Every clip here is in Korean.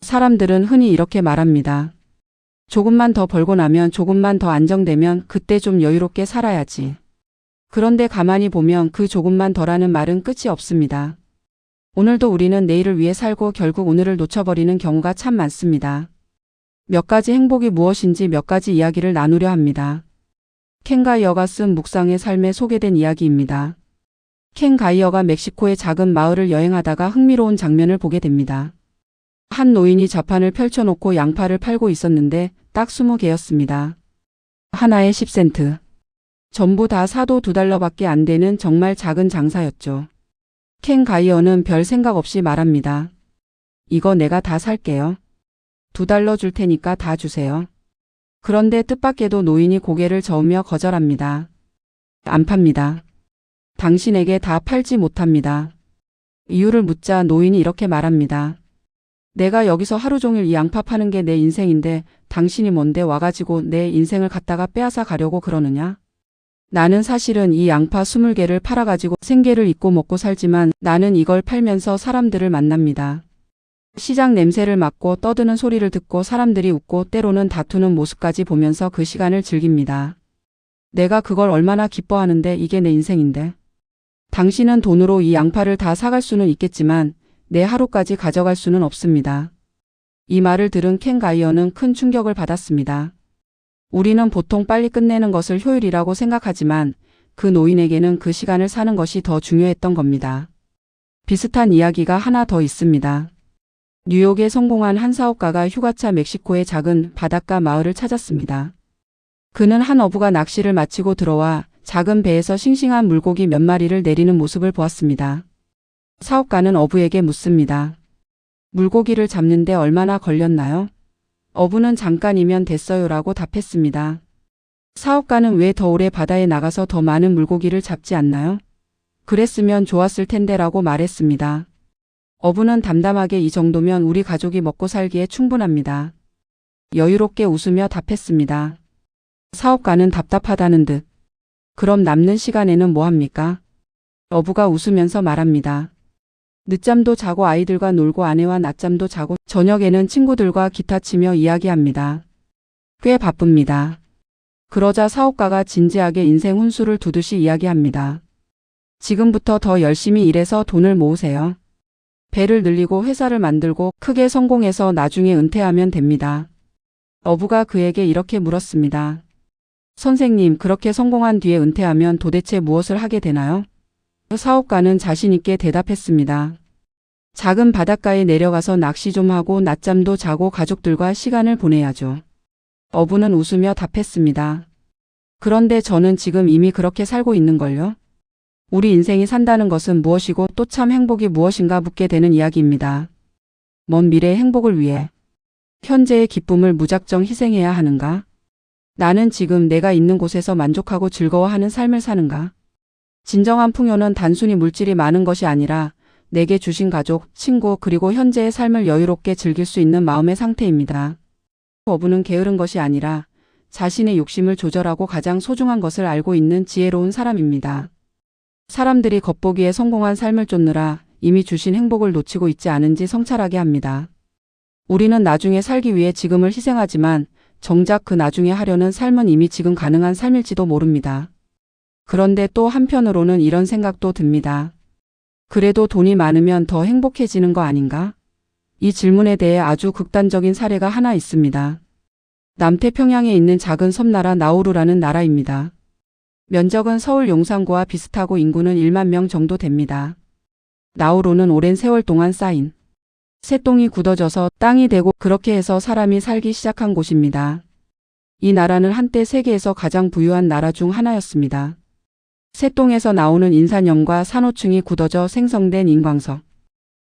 사람들은 흔히 이렇게 말합니다. 조금만 더 벌고 나면, 조금만 더 안정되면 그때 좀 여유롭게 살아야지. 그런데 가만히 보면 그 조금만 더라는 말은 끝이 없습니다. 오늘도 우리는 내일을 위해 살고 결국 오늘을 놓쳐버리는 경우가 참 많습니다. 몇 가지 행복이 무엇인지 몇 가지 이야기를 나누려 합니다. 켄 가이어가 쓴 묵상의 삶에 소개된 이야기입니다. 켄 가이어가 멕시코의 작은 마을을 여행하다가 흥미로운 장면을 보게 됩니다. 한 노인이 좌판을 펼쳐놓고 양파를 팔고 있었는데 딱 20개였습니다. 하나에 10센트. 전부 다 사도 $2밖에 안 되는 정말 작은 장사였죠. 켄 가이어는 별 생각 없이 말합니다. 이거 내가 다 살게요. $2 줄 테니까 다 주세요. 그런데 뜻밖에도 노인이 고개를 저으며 거절합니다. 안 팝니다. 당신에게 다 팔지 못합니다. 이유를 묻자 노인이 이렇게 말합니다. 내가 여기서 하루 종일 이 양파 파는 게 내 인생인데 당신이 뭔데 와가지고 내 인생을 갖다가 빼앗아 가려고 그러느냐? 나는 사실은 이 양파 20개를 팔아가지고 생계를 잇고 먹고 살지만 나는 이걸 팔면서 사람들을 만납니다. 시장 냄새를 맡고 떠드는 소리를 듣고 사람들이 웃고 때로는 다투는 모습까지 보면서 그 시간을 즐깁니다. 내가 그걸 얼마나 기뻐하는데 이게 내 인생인데. 당신은 돈으로 이 양파를 다 사갈 수는 있겠지만 내 하루까지 가져갈 수는 없습니다. 이 말을 들은 켄 가이어는 큰 충격을 받았습니다. 우리는 보통 빨리 끝내는 것을 효율이라고 생각하지만 그 노인에게는 그 시간을 사는 것이 더 중요했던 겁니다. 비슷한 이야기가 하나 더 있습니다. 뉴욕에 성공한 한 사업가가 휴가차 멕시코의 작은 바닷가 마을을 찾았습니다. 그는 한 어부가 낚시를 마치고 들어와 작은 배에서 싱싱한 물고기 몇 마리를 내리는 모습을 보았습니다. 사업가는 어부에게 묻습니다. 물고기를 잡는데 얼마나 걸렸나요? 어부는 잠깐이면 됐어요라고 답했습니다. 사업가는 왜 더 오래 바다에 나가서 더 많은 물고기를 잡지 않나요? 그랬으면 좋았을 텐데라고 말했습니다. 어부는 담담하게 이 정도면 우리 가족이 먹고 살기에 충분합니다. 여유롭게 웃으며 답했습니다. 사업가는 답답하다는 듯. 그럼 남는 시간에는 뭐 합니까? 어부가 웃으면서 말합니다. 늦잠도 자고 아이들과 놀고 아내와 낮잠도 자고 저녁에는 친구들과 기타 치며 이야기합니다. 꽤 바쁩니다. 그러자 사업가가 진지하게 인생 훈수를 두듯이 이야기합니다. 지금부터 더 열심히 일해서 돈을 모으세요. 배를 늘리고 회사를 만들고 크게 성공해서 나중에 은퇴하면 됩니다. 어부가 그에게 이렇게 물었습니다. 선생님, 그렇게 성공한 뒤에 은퇴하면 도대체 무엇을 하게 되나요? 사업가는 자신 있게 대답했습니다. 작은 바닷가에 내려가서 낚시 좀 하고 낮잠도 자고 가족들과 시간을 보내야죠. 어부는 웃으며 답했습니다. 그런데 저는 지금 이미 그렇게 살고 있는걸요? 우리 인생이 산다는 것은 무엇이고 또 참 행복이 무엇인가 묻게 되는 이야기입니다. 먼 미래의 행복을 위해 현재의 기쁨을 무작정 희생해야 하는가? 나는 지금 내가 있는 곳에서 만족하고 즐거워하는 삶을 사는가? 진정한 풍요는 단순히 물질이 많은 것이 아니라 내게 주신 가족, 친구 그리고 현재의 삶을 여유롭게 즐길 수 있는 마음의 상태입니다. 어부는 게으른 것이 아니라 자신의 욕심을 조절하고 가장 소중한 것을 알고 있는 지혜로운 사람입니다. 사람들이 겉보기에 성공한 삶을 쫓느라 이미 주신 행복을 놓치고 있지 않은지 성찰하게 합니다. 우리는 나중에 살기 위해 지금을 희생하지만 정작 그 나중에 하려는 삶은 이미 지금 가능한 삶일지도 모릅니다. 그런데 또 한편으로는 이런 생각도 듭니다. 그래도 돈이 많으면 더 행복해지는 거 아닌가? 이 질문에 대해 아주 극단적인 사례가 하나 있습니다. 남태평양에 있는 작은 섬나라 나우루라는 나라입니다. 면적은 서울 용산구와 비슷하고 인구는 1만 명 정도 됩니다. 나우루는 오랜 세월 동안 쌓인 새똥이 굳어져서 땅이 되고 그렇게 해서 사람이 살기 시작한 곳입니다. 이 나라는 한때 세계에서 가장 부유한 나라 중 하나였습니다. 새똥에서 나오는 인산염과 산호충이 굳어져 생성된 인광석.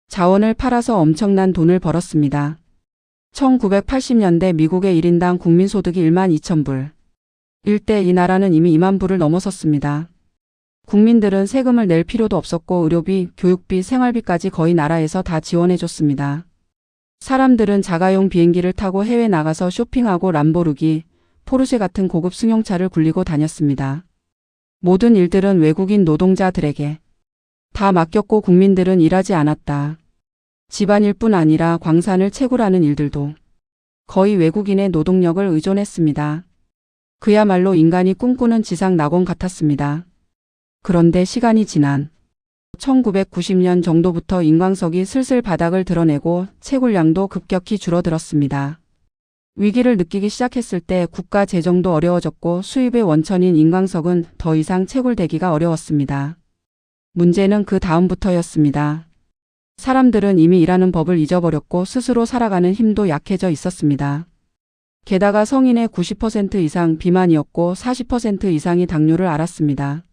자원을 팔아서 엄청난 돈을 벌었습니다. 1980년대 미국의 1인당 국민소득이 1만 2천 불. 일때 이 나라는 이미 2만 불을 넘어섰습니다. 국민들은 세금을 낼 필요도 없었고 의료비, 교육비, 생활비까지 거의 나라에서 다 지원해줬습니다. 사람들은 자가용 비행기를 타고 해외 나가서 쇼핑하고 람보르기, 포르쉐 같은 고급 승용차를 굴리고 다녔습니다. 모든 일들은 외국인 노동자들에게 다 맡겼고 국민들은 일하지 않았다. 집안일뿐 아니라 광산을 채굴하는 일들도 거의 외국인의 노동력을 의존했습니다. 그야말로 인간이 꿈꾸는 지상 낙원 같았습니다. 그런데 시간이 지난 1990년 정도부터 인광석이 슬슬 바닥을 드러내고 채굴량도 급격히 줄어들었습니다. 위기를 느끼기 시작했을 때 국가 재정도 어려워졌고 수입의 원천인 인광석은 더 이상 채굴되기가 어려웠습니다. 문제는 그 다음부터였습니다. 사람들은 이미 일하는 법을 잊어버렸고 스스로 살아가는 힘도 약해져 있었습니다. 게다가 성인의 90% 이상 비만이었고 40% 이상이 당뇨를 앓았습니다.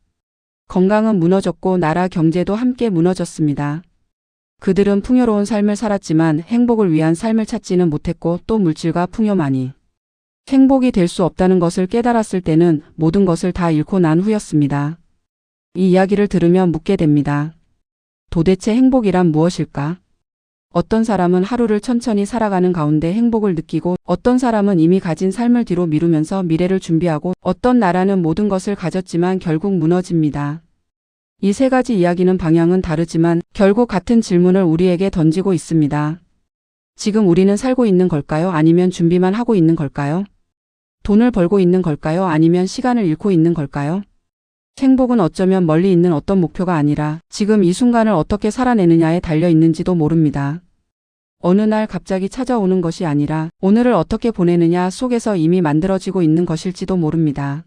건강은 무너졌고 나라 경제도 함께 무너졌습니다. 그들은 풍요로운 삶을 살았지만 행복을 위한 삶을 찾지는 못했고 또 물질과 풍요만이 행복이 될 수 없다는 것을 깨달았을 때는 모든 것을 다 잃고 난 후였습니다. 이 이야기를 들으면 묻게 됩니다. 도대체 행복이란 무엇일까? 어떤 사람은 하루를 천천히 살아가는 가운데 행복을 느끼고 어떤 사람은 이미 가진 삶을 뒤로 미루면서 미래를 준비하고 어떤 나라는 모든 것을 가졌지만 결국 무너집니다. 이 세 가지 이야기는 방향은 다르지만 결국 같은 질문을 우리에게 던지고 있습니다. 지금 우리는 살고 있는 걸까요? 아니면 준비만 하고 있는 걸까요? 돈을 벌고 있는 걸까요? 아니면 시간을 잃고 있는 걸까요? 행복은 어쩌면 멀리 있는 어떤 목표가 아니라 지금 이 순간을 어떻게 살아내느냐에 달려 있는지도 모릅니다. 어느 날 갑자기 찾아오는 것이 아니라 오늘을 어떻게 보내느냐 속에서 이미 만들어지고 있는 것일지도 모릅니다.